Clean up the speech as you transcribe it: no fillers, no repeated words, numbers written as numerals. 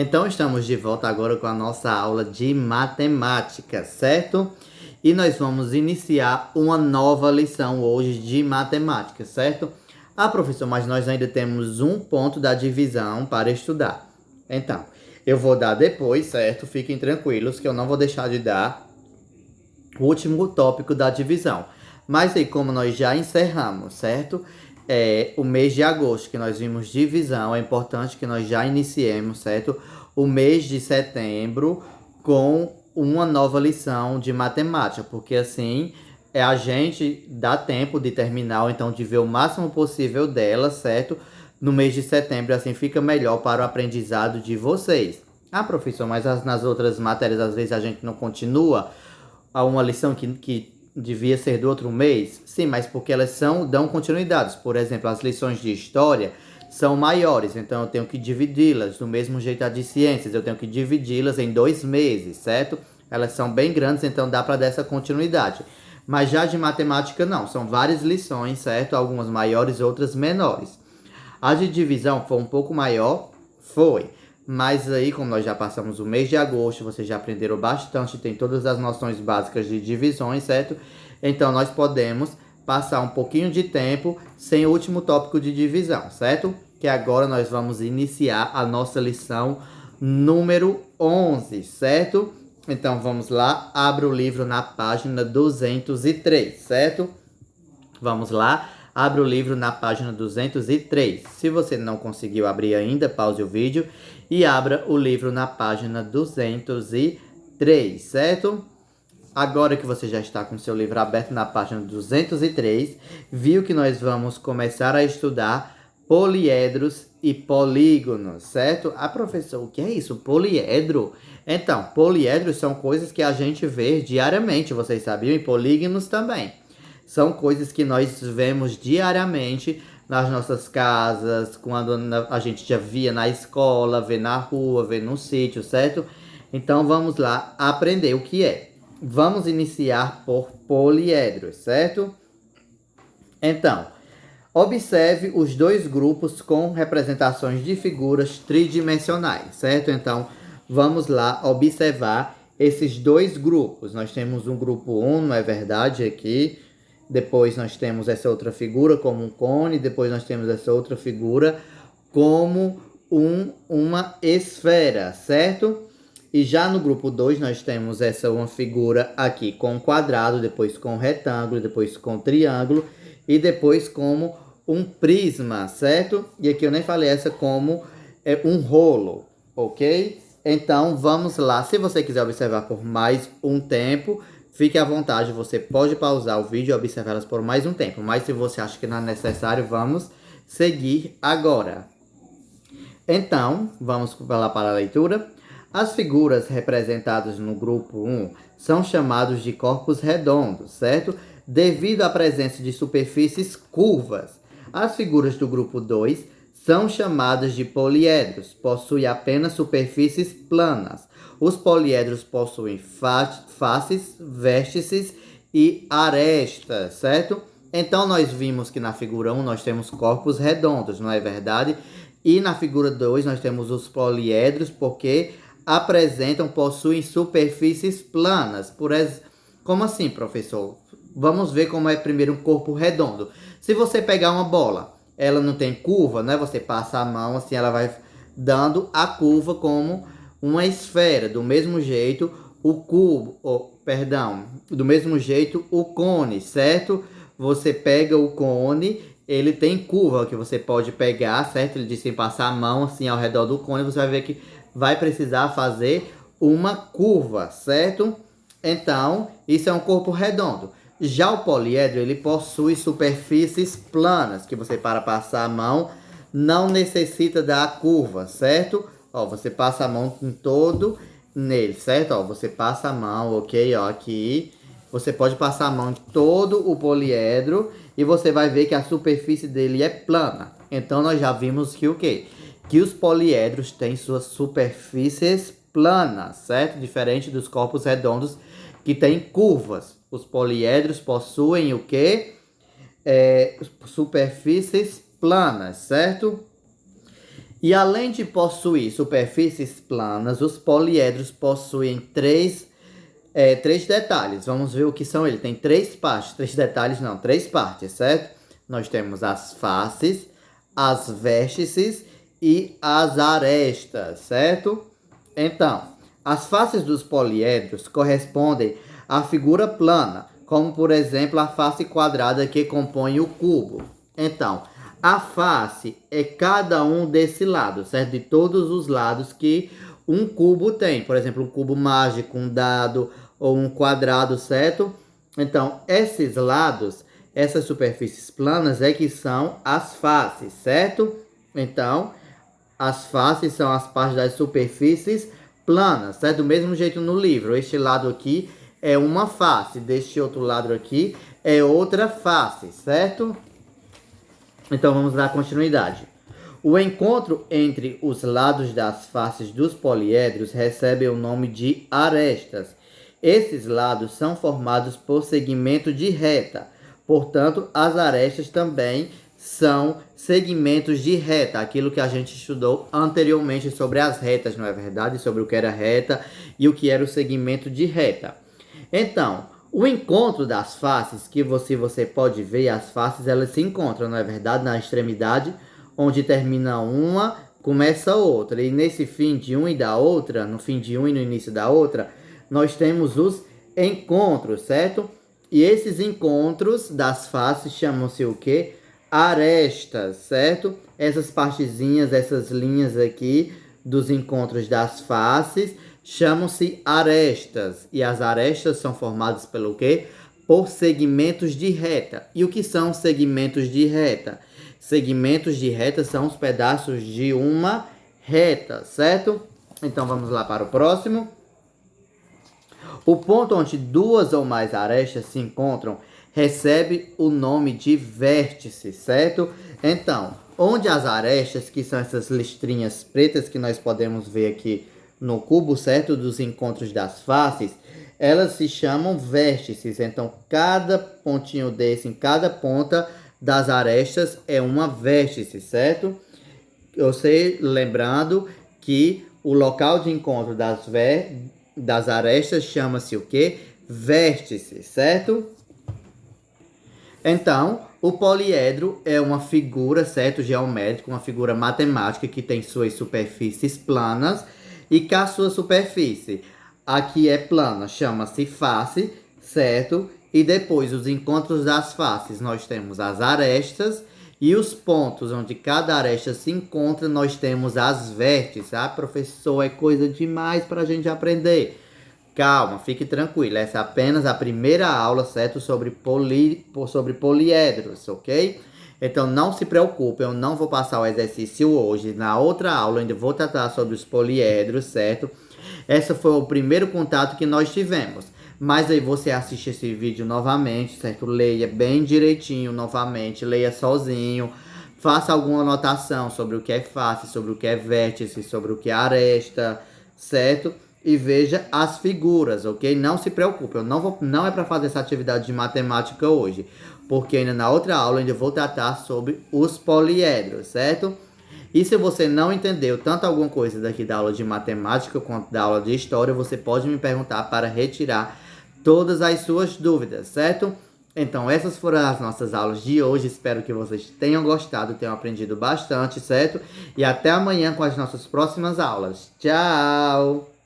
Então, estamos de volta agora com a nossa aula de matemática, certo? E nós vamos iniciar uma nova lição hoje de matemática, certo? Ah, professor, mas nós ainda temos um ponto da divisão para estudar. Então, eu vou dar depois, certo? Fiquem tranquilos que eu não vou deixar de dar o último tópico da divisão. Mas aí, como nós já encerramos, certo? O mês de agosto, que nós vimos divisão, é importante que nós já iniciemos, certo? O mês de setembro com uma nova lição de matemática, porque assim a gente dá tempo de terminar, ou então de ver o máximo possível dela, certo? No mês de setembro, assim fica melhor para o aprendizado de vocês. Ah, professor, mas nas outras matérias, às vezes a gente não continua a uma lição que devia ser do outro mês? Sim, mas porque elas dão continuidades. Por exemplo, as lições de história são maiores, então eu tenho que dividi-las. Do mesmo jeito a de ciências, eu tenho que dividi-las em 2 meses, certo? Elas são bem grandes, então dá para dar essa continuidade. Mas já de matemática não, são várias lições, certo? Algumas maiores, outras menores. A de divisão foi um pouco maior, foi. Mas aí, como nós já passamos o mês de agosto, vocês já aprenderam bastante, tem todas as noções básicas de divisões, certo? Então, nós podemos passar um pouquinho de tempo sem o último tópico de divisão, certo? Que agora nós vamos iniciar a nossa lição número 11, certo? Então, vamos lá, abra o livro na página 203, certo? Vamos lá. Abra o livro na página 203. Se você não conseguiu abrir ainda, pause o vídeo e abra o livro na página 203, certo? Agora que você já está com o seu livro aberto na página 203, viu que nós vamos começar a estudar poliedros e polígonos, certo? Ah, professor, o que é isso? Poliedro? Então, poliedros são coisas que a gente vê diariamente, vocês sabiam? E polígonos também. São coisas que nós vemos diariamente nas nossas casas, quando a gente já via na escola, vê na rua, vê no sítio, certo? Então vamos lá aprender o que é. Vamos iniciar por poliedros, certo? Então, observe os dois grupos com representações de figuras tridimensionais, certo? Então, vamos lá observar esses dois grupos. Nós temos um grupo 1, não é verdade, aqui. Depois nós temos essa outra figura como um cone. Depois nós temos essa outra figura como uma esfera, certo? E já no grupo 2 nós temos uma figura aqui com quadrado, depois com retângulo, depois com triângulo e depois como um prisma, certo? E aqui eu nem falei essa como um rolo, ok? Então vamos lá. Se você quiser observar por mais um tempo, fique à vontade, você pode pausar o vídeo e observá-las por mais um tempo. Mas se você acha que não é necessário, vamos seguir agora. Então, vamos lá para a leitura. As figuras representadas no grupo 1 são chamadas de corpos redondos, certo? Devido à presença de superfícies curvas. As figuras do grupo 2 são chamadas de poliedros, possuem apenas superfícies planas. Os poliedros possuem faces, vértices e arestas, certo? Então, nós vimos que na figura 1 nós temos corpos redondos, não é verdade? E na figura 2 nós temos os poliedros, porque possuem superfícies planas. Como assim, professor? Vamos ver como é primeiro um corpo redondo. Se você pegar uma bola, ela não tem curva, né? Você passa a mão assim, ela vai dando a curva como uma esfera. Do mesmo jeito, do mesmo jeito o cone, certo? Você pega o cone, ele tem curva que você pode pegar, certo? Ele diz que passar a mão assim ao redor do cone, você vai ver que vai precisar fazer uma curva, certo? Então, isso é um corpo redondo. Já o poliedro, ele possui superfícies planas, que você para passar a mão não necessita da curva, certo? Ó, você passa a mão em todo nele, certo? Ó, você passa a mão, ok? Ó, aqui. Você pode passar a mão em todo o poliedro e você vai ver que a superfície dele é plana. Então, nós já vimos que o quê? Que os poliedros têm suas superfícies planas, certo? Diferente dos corpos redondos que têm curvas. Os poliedros possuem o quê? Superfícies planas, certo? E além de possuir superfícies planas, os poliedros possuem três detalhes. Vamos ver o que são eles. Tem três partes, três detalhes não, três partes, certo? Nós temos as faces, as vértices e as arestas, certo? Então, as faces dos poliedros correspondem à figura plana, como por exemplo a face quadrada que compõe o cubo. Então, a face é cada um desse lado, certo? De todos os lados que um cubo tem. Por exemplo, um cubo mágico, um dado ou um quadrado, certo? Então, esses lados, essas superfícies planas é que são as faces, certo? Então, as faces são as partes das superfícies planas, certo? Do mesmo jeito no livro, este lado aqui é uma face, deste outro lado aqui é outra face, certo? Então vamos dar continuidade. O encontro entre os lados das faces dos poliedros recebe o nome de arestas. Esses lados são formados por segmento de reta. Portanto, as arestas também são segmentos de reta, aquilo que a gente estudou anteriormente sobre as retas, não é verdade? Sobre o que era reta e o que era o segmento de reta. Então, o encontro das faces, que você pode ver, as faces elas se encontram, não é verdade? Na extremidade, onde termina uma, começa outra. E nesse fim de uma e da outra, no fim de uma e no início da outra, nós temos os encontros, certo? E esses encontros das faces chamam-se o quê? Arestas, certo? Essas partezinhas, essas linhas aqui dos encontros das faces chamam-se arestas. E as arestas são formadas pelo quê? Por segmentos de reta. E o que são segmentos de reta? Segmentos de reta são os pedaços de uma reta, certo? Então vamos lá para o próximo. O ponto onde duas ou mais arestas se encontram recebe o nome de vértice, certo? Então, onde as arestas, que são essas listrinhas pretas que nós podemos ver aqui no cubo, certo? Dos encontros das faces, elas se chamam vértices. Então, cada pontinho desse, em cada ponta das arestas é uma vértice, certo? Você lembrando que o local de encontro das arestas chama-se o quê? Vértice, certo? Então, o poliedro é uma figura, certo, geométrica, uma figura matemática que tem suas superfícies planas e que a sua superfície aqui é plana, chama-se face, certo? E depois, os encontros das faces, nós temos as arestas e os pontos onde cada aresta se encontra, nós temos as vértices. Ah, professor, é coisa demais para a gente aprender. Calma, fique tranquilo. Essa é apenas a primeira aula, certo? Sobre poliedros, ok? Então não se preocupe, eu não vou passar o exercício hoje. Na outra aula eu ainda vou tratar sobre os poliedros, certo? Esse foi o primeiro contato que nós tivemos. Mas aí você assiste esse vídeo novamente, certo? Leia bem direitinho novamente, leia sozinho. Faça alguma anotação sobre o que é face, sobre o que é vértice, sobre o que é aresta, certo? E veja as figuras, ok? Não se preocupe, não é para fazer essa atividade de matemática hoje, porque ainda na outra aula eu ainda vou tratar sobre os poliedros, certo? E se você não entendeu tanto alguma coisa daqui da aula de matemática quanto da aula de história, você pode me perguntar para retirar todas as suas dúvidas, certo? Então essas foram as nossas aulas de hoje, espero que vocês tenham gostado, tenham aprendido bastante, certo? E até amanhã com as nossas próximas aulas. Tchau!